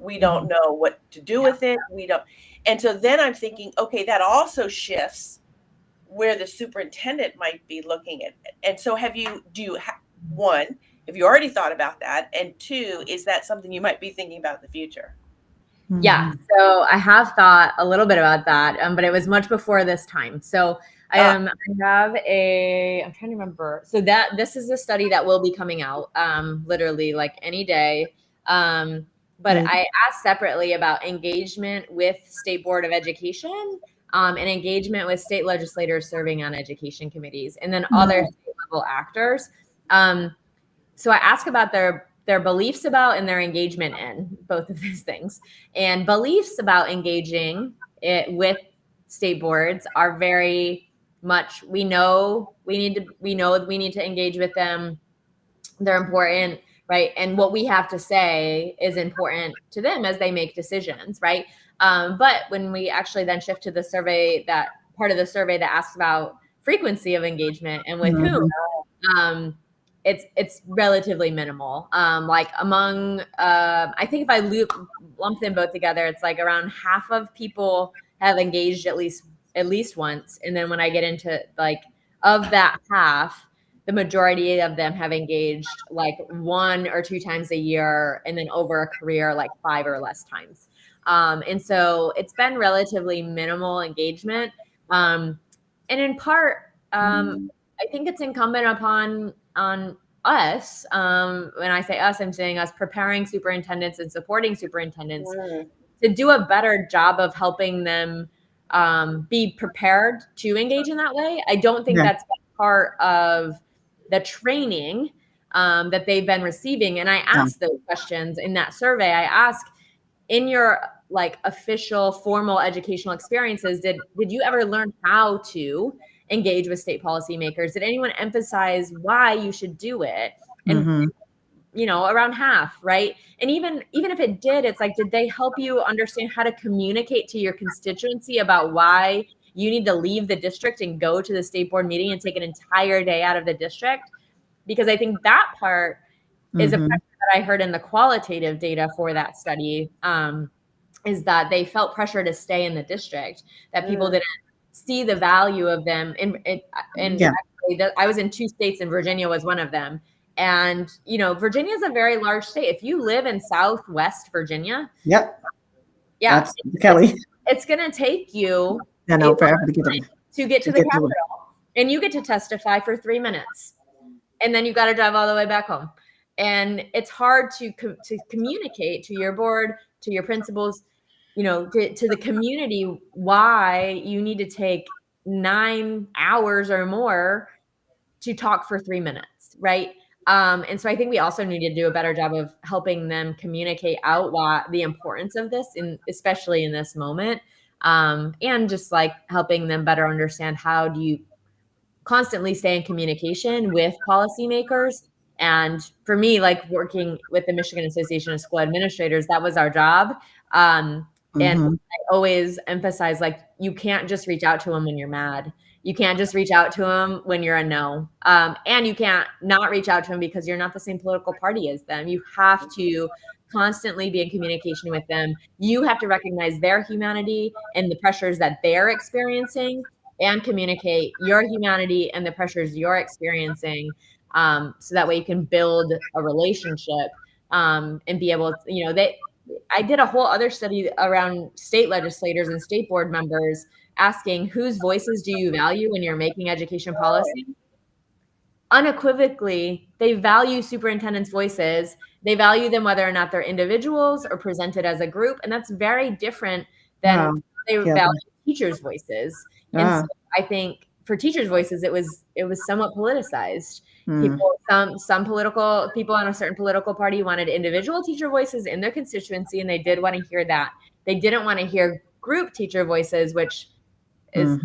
We don't know what to do with it. We don't. And so then I'm thinking, okay, that also shifts where the superintendent might be looking at it. And so one, have you already thought about that? And two, is that something you might be thinking about in the future?
Yeah. So I have thought a little bit about that, but it was much before this time. So I have I'm trying to remember. So this is a study that will be coming out literally like any day. But I asked separately about engagement with State Board of Education and engagement with state legislators serving on education committees, and then other state level actors. So I asked about their beliefs about and their engagement in both of these things. And beliefs about engaging with state boards are very much, we know we need to engage with them. They're important right? And what we have to say is important to them as they make decisions, right? But when we actually then shift to the survey, that part of the survey that asks about frequency of engagement and with whom, it's relatively minimal. Like among, I think if I lump them both together, it's like around half of people have engaged at least once. And then when I get into like, of that half, the majority of them have engaged like 1 or 2 times a year, and then over a career, like 5 or less times. And so it's been relatively minimal engagement. And in part, I think it's incumbent on us. When I say us, I'm saying us preparing superintendents and supporting superintendents to do a better job of helping them be prepared to engage in that way. I don't think that's part of the training that they've been receiving. And I asked those questions in that survey. I asked, in your like official formal educational experiences, did you ever learn how to engage with state policymakers? Did anyone emphasize why you should do it? And around half, right? And even if it did, it's like, did they help you understand how to communicate to your constituency about why you need to leave the district and go to the state board meeting and take an entire day out of the district? Because I think that part is a pressure that I heard in the qualitative data for that study, is that they felt pressure to stay in the district, that people didn't see the value of them. Actually, I was in 2 states, and Virginia was one of them. And, Virginia is a very large state. If you live in Southwest Virginia.
Yep.
Yeah.
That's Kelly.
It's going to take you
forever
to get to the Capitol. And you get to testify for 3 minutes. And then you got to drive all the way back home. And it's hard to communicate to your board, to your principals, to the community, why you need to take 9 hours or more to talk for 3 minutes, right? And so I think we also need to do a better job of helping them communicate out the importance of this, especially in this moment, and just like helping them better understand how do you constantly stay in communication with policymakers. And for me, like working with the Michigan Association of School Administrators, that was our job. And I always emphasize, like, you can't just reach out to them when you're mad. You can't just reach out to them when you're a no. And you can't not reach out to them because you're not the same political party as them. You have to constantly be in communication with them. You have to recognize their humanity and the pressures that they're experiencing, and communicate your humanity and the pressures you're experiencing, so that way you can build a relationship, and be able to, I did a whole other study around state legislators and state board members, asking whose voices do you value when you're making education policy? Unequivocally, they value superintendents' voices. They value them whether or not they're individuals or presented as a group. And that's very different than they value teachers' voices. And so I think for teachers' voices, it was somewhat politicized. Some political people on a certain political party wanted individual teacher voices in their constituency, and they did want to hear that. They didn't want to hear group teacher voices, which is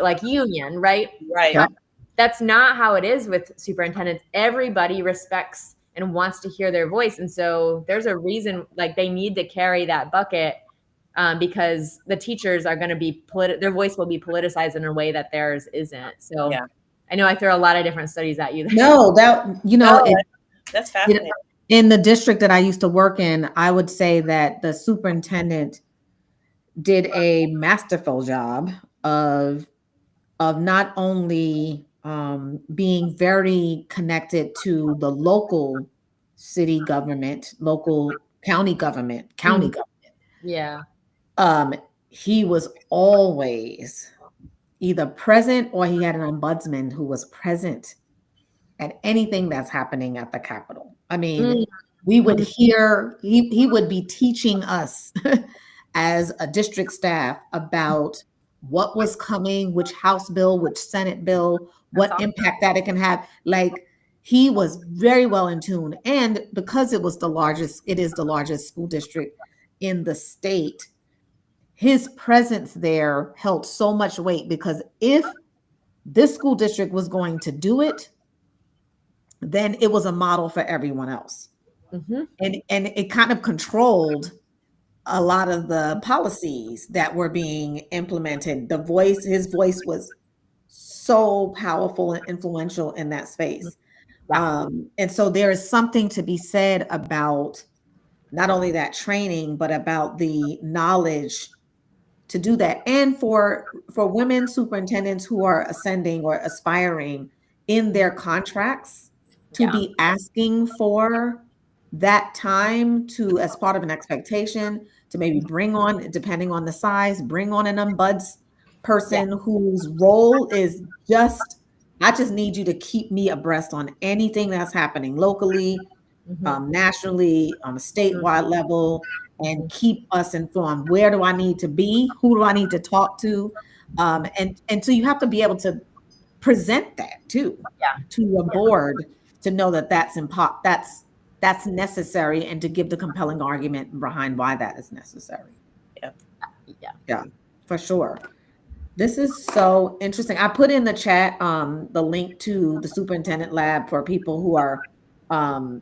like union, right?
Right.
But that's not how it is with superintendents. Everybody respects and wants to hear their voice. And so there's a reason, like, they need to carry that bucket, because the teachers are going to be their voice will be politicized in a way that theirs isn't. So I know I throw a lot of different studies at you.
No,
that's fascinating.
In the district that I used to work in, I would say that the superintendent did a masterful job of not only being very connected to the local city government, local county government.
Yeah.
He was always either present, or he had an ombudsman who was present at anything that's happening at the Capitol. I mean, we would hear, he would be teaching us as a district staff about what was coming, which House bill, which Senate bill, what impact that it can have. Like, he was very well in tune. And because it is the largest school district in the state, his presence there held so much weight, because if this school district was going to do it, then it was a model for everyone else.
Mhm.
And it kind of controlled a lot of the policies that were being implemented. His voice was so powerful and influential in that space.
Yeah.
And so there is something to be said about not only that training, but about the knowledge to do that. And for women superintendents who are ascending or aspiring in their contracts to
Yeah.
be asking for that time to, as part of an expectation, to maybe bring on, depending on the size, bring on an ombuds
Yeah.
person whose role is just, I just need you to keep me abreast on anything that's happening locally,
Mhm.
nationally, on a
Mhm.
statewide level, and
Mhm.
keep us informed. Where do I need to be? Who do I need to talk to? And so you have to be able to present that too
Yeah.
to a board to know that that's necessary, and to give the compelling argument behind why that is necessary.
Yeah.
Yeah.
Yeah, for sure. This is so interesting. I put in the chat the link to the superintendent lab for people who are um,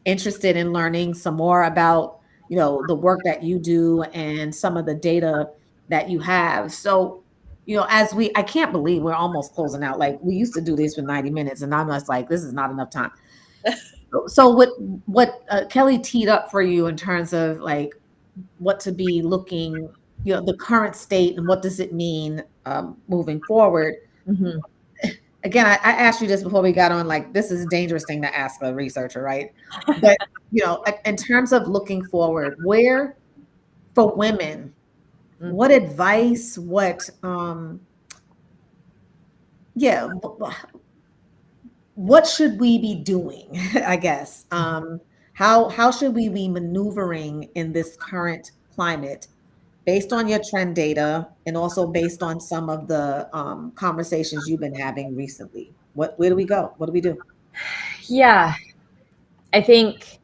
interested in learning some more about, the work that you do and some of the data that you have. So, I can't believe we're almost closing out. Like, we used to do this for 90 minutes, and I'm just like, this is not enough time. So what Kelly teed up for you in terms of like what to be looking, the current state, and what does it mean moving forward.
Mhm.
Again, I asked you this before we got on, like, this is a dangerous thing to ask a researcher, right? But, in terms of looking forward, where, for women,
Mm.
what advice, yeah, what should we be doing, I guess? How should we be maneuvering in this current climate, based on your trend data, and also based on some of the conversations you've been having recently? Where do we go? What do we do?
Yeah. I think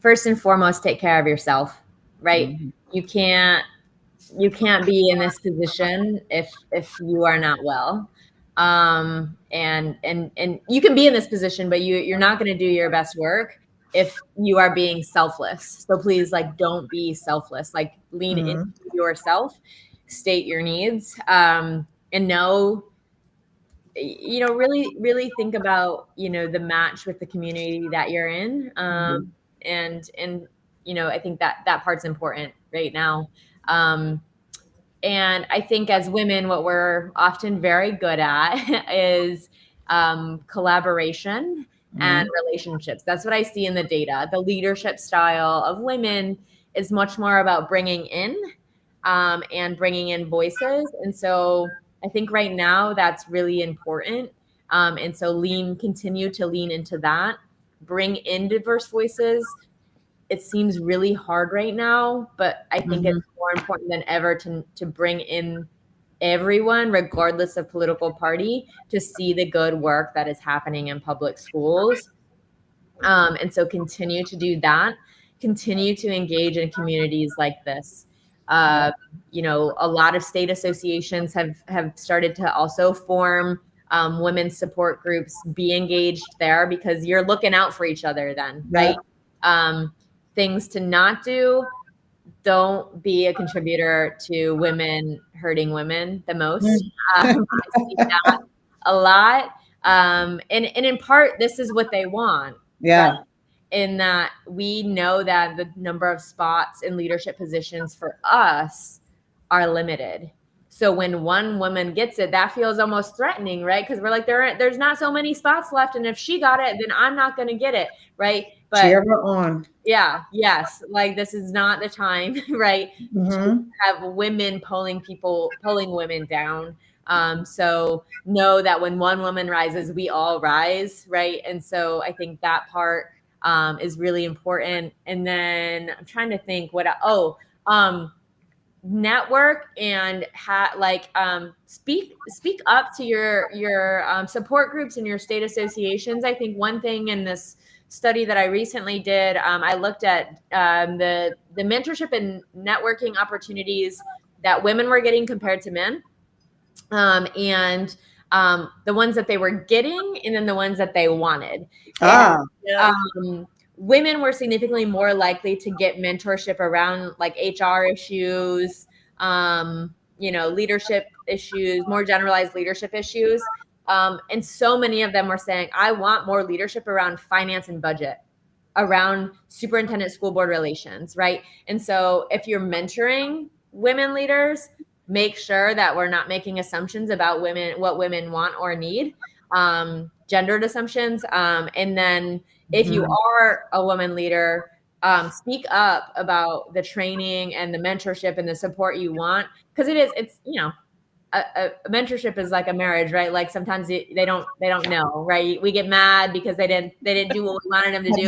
first and foremost, take care of yourself, right?
Mhm.
You can't be in this position if you are not well. And you can be in this position, but you're not going to do your best work if you are being selfless. So please, like, don't be selfless. Like, lean into
Mhm.
yourself, state your needs, and know, really, really think about, the match with the community that you're in.
Mhm.
And I think that part's important right now. Um, and I think as women, what we're often very good at is collaboration and
Mhm.
relationships. That's what I see in the data. The leadership style of women is much more about bringing in and bringing in voices. And so I think right now that's really important. And so continue to lean into that, bring in diverse voices. It seems really hard right now, but I think it's
Mhm.
more important than ever to bring in everyone, regardless of political party, to see the good work that is happening in public schools. And so continue to do that, continue to engage in communities like this.
Yeah.
Uh, a lot of state associations have started to also form women's support groups. Be engaged there, because you're looking out for each other then,
Yeah.
right? Um, Things to not do: don't be a contributor to women hurting women the most.
Mm.
I see that a lot. And in part, this is what they want, right?
Yeah.
In that we know that the number of spots in leadership positions for us are limited. So when one woman gets it, that feels almost threatening, right? Because we're like, there's not so many spots left, and if she got it, then I'm not going to get it, right? But
Cheer her on.
yeah, yes, like, this is not the time, right, to
Mhm.
have women pulling women down. So know that when one woman rises, we all rise, right? And so I think that part is really important. And then I'm trying to think network and speak up to your support groups and your state associations. I think one thing in this study that I recently did, I looked at the mentorship and networking opportunities that women were getting compared to men. And the ones that they were getting, and then the ones that they wanted.
Ah,
Women were significantly more likely to get mentorship around like HR issues, leadership issues, more generalized leadership issues. And so many of them were saying, I want more leadership around finance and budget, around superintendent school board relations, right? And so if you're mentoring women leaders, make sure that we're not making assumptions about women, what women want or need, gendered assumptions. And then if you are a woman leader, speak up about the training and the mentorship and the support you want, because it's a mentorship is like a marriage, right? Like sometimes they don't know, right? We get mad because they didn't do what we wanted them to do.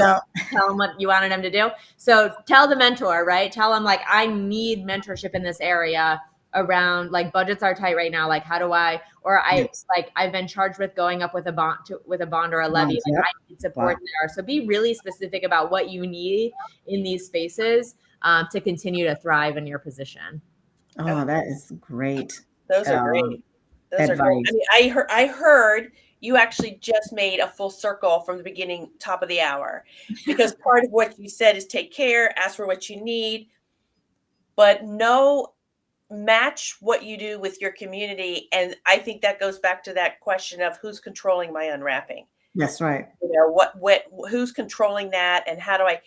Tell them what you wanted them to do. So tell the mentor, right? Tell them like, I need mentorship in this area around like budgets are tight right now. Like how do I, or I've been charged with going up with a bond or a levy. Like, I need support there. So be really specific about what you need in these spaces to continue to thrive in your position.
Oh, that is great.
Those are great. Those
advice.
are great. I mean, I heard you actually just made a full circle from the beginning, top of the hour, because part of what you said is take care, ask for what you need, but match what you do with your community. And I think that goes back to that question of who's controlling my unwrapping.
That's right.
Who's controlling that, and how do I,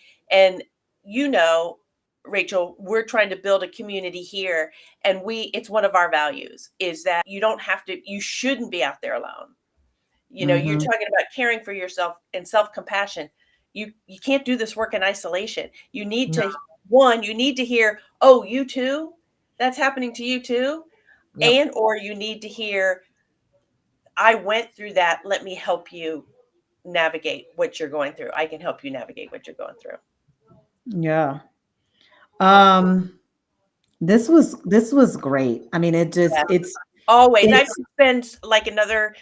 Rachel, we're trying to build a community here, and it's one of our values is that you shouldn't be out there alone. You're talking about caring for yourself and self-compassion. You can't do this work in isolation. You need to hear, oh, you too, that's happening to you too. Yep. Or you need to hear, I went through that. Let me help you navigate what you're going through. I can help you navigate what you're going through.
Yeah. This was great. I mean, it's
always, I could spend like another,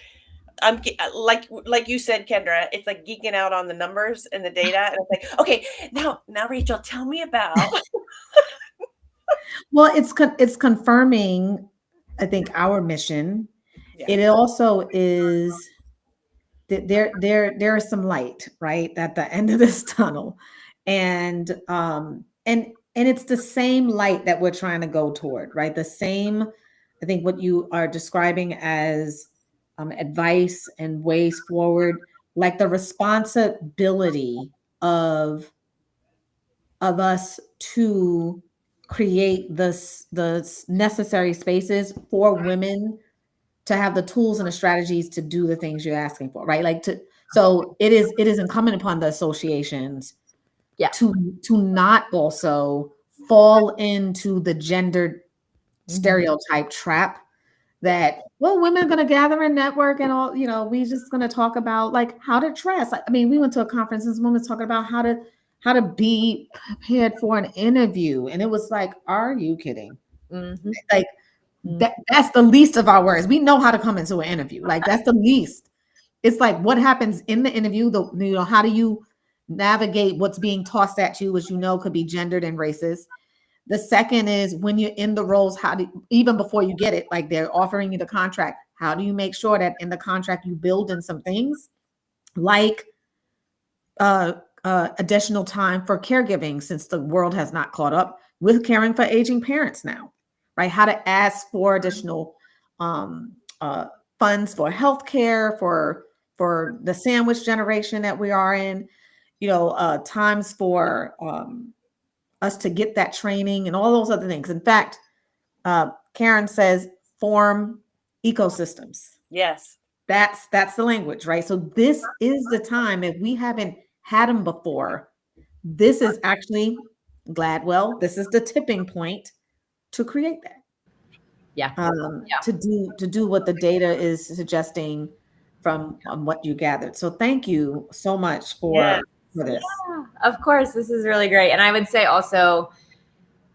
like you said, Kendra, it's like geeking out on the numbers and the data. And it's like, okay, now Rachel, tell me about.
Well, it's confirming, I think, our mission. Yeah. It also is that there is some light, right, at the end of this tunnel. And it's the same light that we're trying to go toward, right? The same, I think, what you are describing as advice and ways forward, like the responsibility of us to create the necessary spaces for women to have the tools and the strategies to do the things you're asking for, right? So it is incumbent upon the associations to not also fall into the gendered stereotype trap that, well, women are going to gather and network and all, we just going to talk about like how to dress. I mean, we went to a conference and this woman was talking about how to be prepared for an interview. And it was like, are you kidding? Mm-hmm. Like that's the least of our worries. We know how to come into an interview. Like that's the least. It's like what happens in the interview, how do you navigate what's being tossed at you, which could be gendered and racist. The second is when you're in the roles, even before you get it, like they're offering you the contract, how do you make sure that in the contract you build in some things like additional time for caregiving, since the world has not caught up with caring for aging parents now, right? How to ask for additional funds for healthcare, for the sandwich generation that we are in, times for us to get that training and all those other things. In fact, Karen says form ecosystems.
Yes.
That's the language, right? So this is the time, if we haven't had them before, this is actually Gladwell. This is the tipping point to create that.
Yeah.
To do what the data is suggesting from what you gathered. So thank you so much for this.
Yeah, of course, this is really great. And I would say also,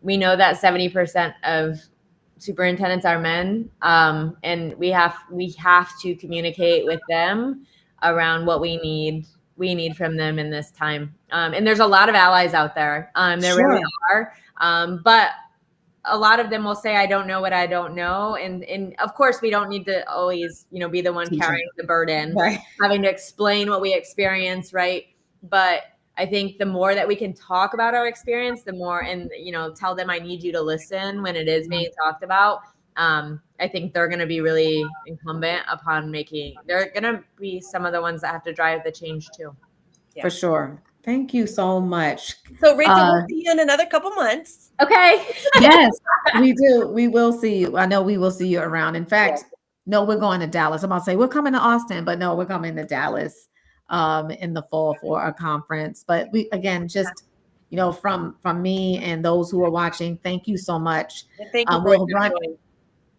we know that 70% of superintendents are men, and we have to communicate with them around what we need from them in this time. And there's a lot of allies out there. There really are. But a lot of them will say, I don't know what I don't know. And of course we don't need to always, be the one carrying the burden,
Right.
having to explain what we experience. Right. But I think the more that we can talk about our experience, the more, and, tell them I need you to listen when it is being talked about. I think they're going to be really incumbent upon they're going to be some of the ones that have to drive the change too.
For sure. Thank you so much.
So Rachel, we'll see you in another couple months.
Okay.
Yes, we do. We will see you. I know we will see you around. In fact, no, we're going to Dallas. I'm about to say we're coming to Austin, but no, we're coming to Dallas in the fall for a conference. But we, again, just, from me and those who are watching, thank you so much.
And thank you for what you're doing.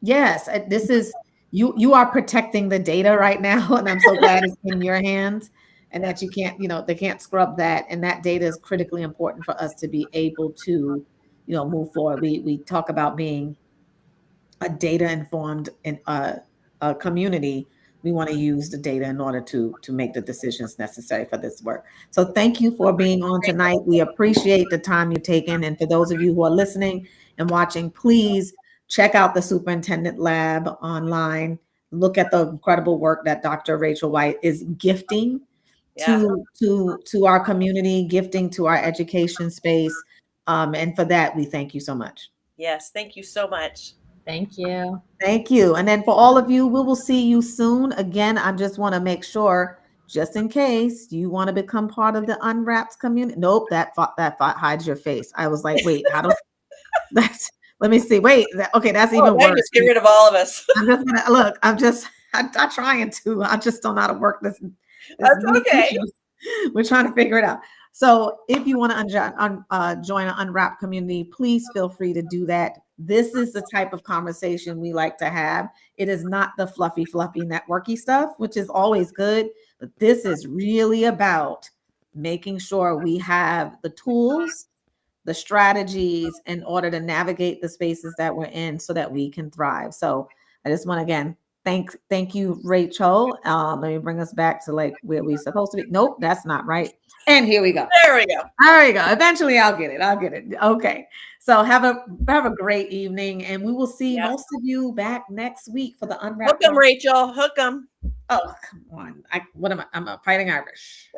Yes, this is you are protecting the data right now, and I'm so glad it's in your hands, and that you can't, they can't scrub that, and that data is critically important for us to be able to, move forward. We talk about being a data informed in a community. We want to use the data in order to make the decisions necessary for this work. So thank you for being on tonight. We appreciate the time you've taken, and for those of you who are listening and watching, please check out the Superintendent Lab online. Look at the incredible work that Dr. Rachel White is gifting to our community, gifting to our education space. And for that, we thank you so much.
Yes, thank you so much.
Thank you.
Thank you. And then for all of you, we will see you soon. Again, I just want to make sure, just in case you want to become part of the Unwrapped community. Nope, that hides your face. I was like, wait, how do that's? Let me see. Wait, okay, that's even worse.
Just get rid of all of us.
I'm just gonna look. I'm trying to. I just don't know how to work this.
That's okay.
We're trying to figure it out. So if you want to join an Unwrapped community, please feel free to do that. This is the type of conversation we like to have. It is not the fluffy networky stuff, which is always good, but this is really about making sure we have the tools, the strategies in order to navigate the spaces that we're in so that we can thrive. So I just want to, again, thank you, Rachel. Let me bring us back to like where we're supposed to be. Nope, that's not right. And here we go.
There we go.
There we go. Eventually I'll get it. Okay. So have a great evening, and we will see most of you back next week for the Unwrapped.
Hook 'em, Rachel. Hook 'em.
Oh, come on. What am I? I'm a Fighting Irish.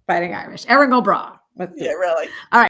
Fighting Irish. Erin go bra.
Yeah, really.
All right.